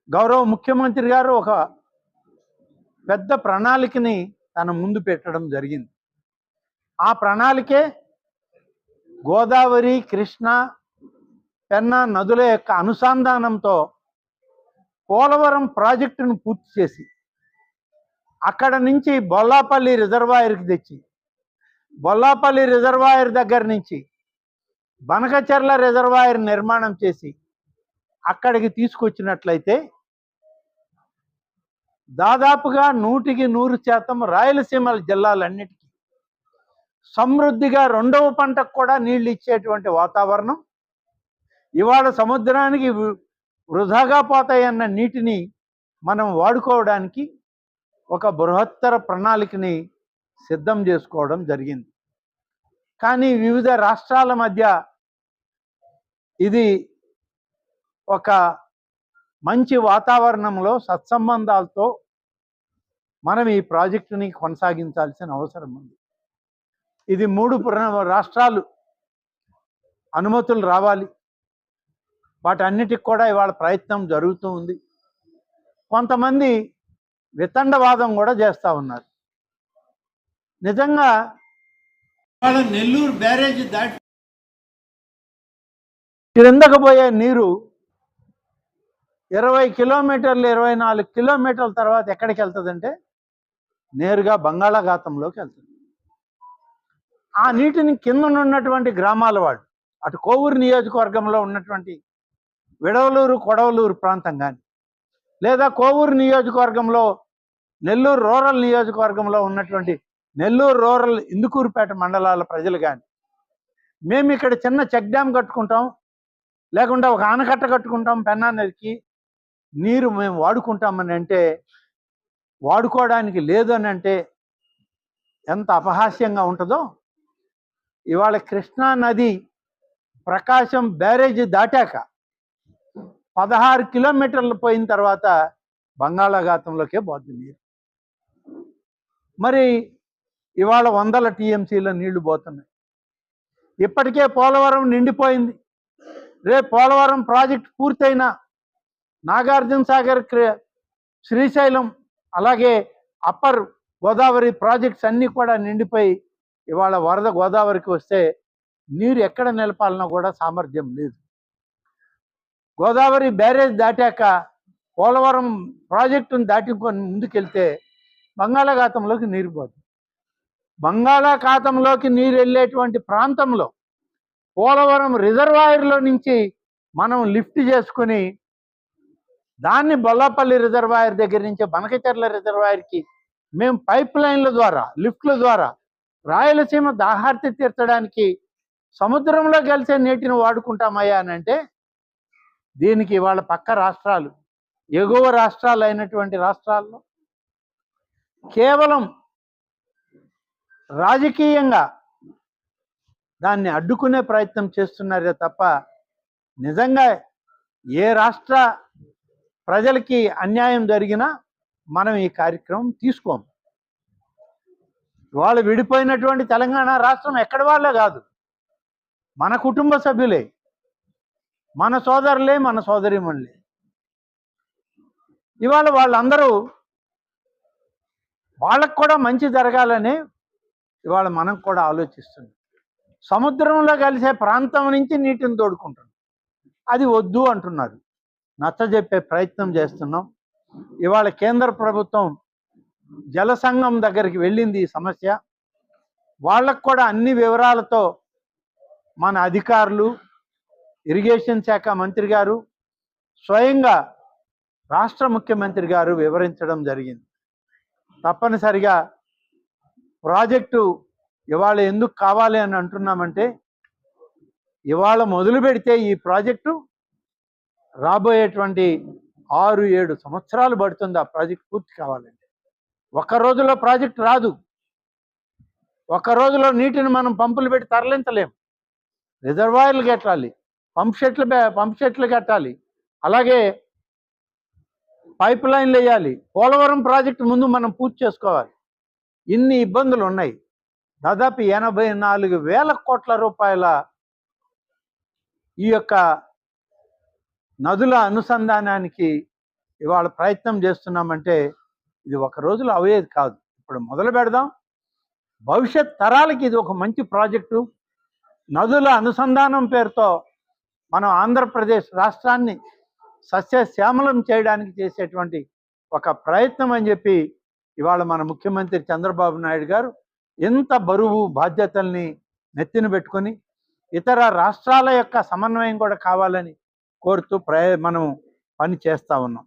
గౌరవ ముఖ్యమంత్రి గారు ఒక పెద్ద ప్రణాళికని తన ముందు పెట్టడం జరిగింది. ఆ ప్రణాళికే గోదావరి, కృష్ణ, పెన్నా నదుల యొక్క అనుసంధానంతో పోలవరం ప్రాజెక్టును పూర్తి చేసి అక్కడ నుంచి బొల్లాపల్లి రిజర్వాయర్కి తెచ్చి బొల్లాపల్లి రిజర్వాయర్ దగ్గర నుంచి బనకచెర్ల రిజర్వాయర్ నిర్మాణం చేసి అక్కడికి తీసుకొచ్చినట్లయితే దాదాపుగా 100% రాయలసీమ జిల్లాలన్నిటికీ సమృద్ధిగా రెండవ పంటకు కూడా నీళ్లు ఇచ్చేటువంటి వాతావరణం, ఇవాళ సముద్రానికి వృధాగా పోతాయన్న నీటిని మనం వాడుకోవడానికి ఒక బృహత్తర ప్రణాళికని సిద్ధం చేసుకోవడం జరిగింది. కానీ వివిధ రాష్ట్రాల మధ్య ఇది ఒక మంచి వాతావరణంలో సత్సంబంధాలతో మనం ఈ ప్రాజెక్టుని కొనసాగించాల్సిన అవసరం ఉంది. ఇది 3 రాష్ట్రాలు అనుమతులు రావాలి. వాటన్నిటికి కూడా ఇవాళ ప్రయత్నం జరుగుతూ ఉంది. కొంతమంది వితండవాదం కూడా చేస్తూ ఉన్నారు. నిజంగా ఇవాళ నెల్లూరు బ్యారేజ్ దాటి క్రిందకు పోయే నీరు 20 కిలోమీటర్లు 24 కిలోమీటర్ల తర్వాత ఎక్కడికి వెళ్తుందంటే నేరుగా బంగాళాఖాతంలోకి వెళ్తుంది. ఆ నీటిని కింద ఉన్నటువంటి గ్రామాల వాడు, అటు కోవూరు నియోజకవర్గంలో ఉన్నటువంటి విడవలూరు, కొడవలూరు ప్రాంతం కానీ, లేదా కోవూరు నియోజకవర్గంలో నెల్లూరు రూరల్ నియోజకవర్గంలో ఉన్నటువంటి నెల్లూరు రూరల్ ఇందుకూరుపేట మండలాల ప్రజలు కానీ, మేము ఇక్కడ చిన్న చెక్ డ్యామ్ కట్టుకుంటాం, లేకుండా ఒక ఆనకట్ట కట్టుకుంటాం, పెన్నా నదికి నీరు మేము వాడుకుంటామని అంటే, వాడుకోవడానికి లేదు అని అంటే ఎంత అపహాస్యంగా ఉంటుందో. ఇవాళ కృష్ణా నది ప్రకాశం బ్యారేజీ దాటాక 16 కిలోమీటర్లు పోయిన తర్వాత బంగాళాఖాతంలోకే పోతుంది నీరు. మరి ఇవాళ 100 టీఎంసీల నీళ్లు పోతున్నాయి. ఇప్పటికే పోలవరం నిండిపోయింది. రేపు పోలవరం ప్రాజెక్ట్ పూర్తయినా నాగార్జున సాగర్, శ్రీశైలం, అలాగే అప్పర్ గోదావరి ప్రాజెక్ట్స్ అన్నీ కూడా నిండిపోయి ఇవాళ వరద గోదావరికి వస్తే నీరు ఎక్కడ నిలపాలన్నా కూడా సామర్థ్యం లేదు. గోదావరి బ్యారేజ్ దాటాక పోలవరం ప్రాజెక్టును దాటుకొని ముందుకెళ్తే బంగాళాఖాతంలోకి నీరు పోతుంది. బంగాళాఖాతంలోకి నీరు వెళ్ళేటువంటి ప్రాంతంలో పోలవరం రిజర్వాయర్లో నుంచి మనం లిఫ్ట్ చేసుకుని దాన్ని బొల్లాపల్లి రిజర్వాయర్ దగ్గర నుంచి బనకచెర్ల రిజర్వాయర్కి మేము పైప్ లైన్ల ద్వారా, లిఫ్ట్ల ద్వారా రాయలసీమ దాహార్తి తీర్చడానికి సముద్రంలో కలిసే నీటిని వాడుకుంటామయ్యా అని అంటే, దీనికి ఇవాళ పక్క రాష్ట్రాలు, ఎగువ రాష్ట్రాలు అయినటువంటి రాష్ట్రాల్లో కేవలం రాజకీయంగా దాన్ని అడ్డుకునే ప్రయత్నం చేస్తున్నారే తప్ప నిజంగా ఏ రాష్ట్ర ప్రజలకి అన్యాయం జరిగినా మనం ఈ కార్యక్రమం తీసుకోము. వాళ్ళు విడిపోయినటువంటి తెలంగాణ రాష్ట్రం ఎక్కడి వాళ్ళే కాదు, మన కుటుంబ సభ్యులే, మన సోదరులే, మన సోదరీమణులే. ఇవాళ వాళ్ళందరూ వాళ్ళకు కూడా మంచి జరగాలని ఇవాళ మనం కూడా ఆలోచిస్తున్నాం. సముద్రంలో కలిసే ప్రాంతం నుంచి నీటిని తోడుకుంటున్నాం, అది వద్దు అంటున్నారు. నచ్చజెప్పే ప్రయత్నం చేస్తున్నాం. ఇవాళ కేంద్ర ప్రభుత్వం జల సంఘం దగ్గరికి వెళ్ళింది ఈ సమస్య. వాళ్ళకు కూడా అన్ని వివరాలతో మన అధికారులు, ఇరిగేషన్ శాఖ మంత్రి గారు, స్వయంగా రాష్ట్ర ముఖ్యమంత్రి గారు వివరించడం జరిగింది. తప్పనిసరిగా ప్రాజెక్టు ఇవాళ ఎందుకు కావాలి అని అంటున్నామంటే, ఇవాళ మొదలు పెడితే ఈ ప్రాజెక్టు రాబోయేటువంటి 6-7 సంవత్సరాలు పడుతుంది ఆ ప్రాజెక్ట్ పూర్తి కావాలంటే. ఒక్క రోజులో ప్రాజెక్ట్ రాదు. ఒక్క రోజులో నీటిని మనం పంపులు పెట్టి తరలించలేం. రిజర్వాయర్లు కట్టాలి, పంప్ సెట్లు కట్టాలి, అలాగే పైప్ లైన్లు వేయాలి. పోలవరం ప్రాజెక్టు ముందు మనం పూర్తి చేసుకోవాలి. ఇన్ని ఇబ్బందులు ఉన్నాయి. దాదాపు 84,000 కోట్ల రూపాయల ఈ యొక్క నదుల అనుసంధానానికి ఇవాళ ప్రయత్నం చేస్తున్నామంటే ఇది ఒక రోజులో అయ్యేది కాదు. ఇప్పుడు మొదలు పెడదాం. భవిష్యత్ తరాలకి ఇది ఒక మంచి ప్రాజెక్టు. నదుల అనుసంధానం పేరుతో మనం ఆంధ్రప్రదేశ్ రాష్ట్రాన్ని సస్యశ్యామలం చేయడానికి చేసేటువంటి ఒక ప్రయత్నం అని చెప్పి ఇవాళ మన ముఖ్యమంత్రి చంద్రబాబు నాయుడు గారు ఎంత బరువు బాధ్యతల్ని నెత్తిన పెట్టుకొని ఇతర రాష్ట్రాల యొక్క సమన్వయం కూడా కావాలని కోరుతూ మనం పని చేస్తూ ఉన్నాం.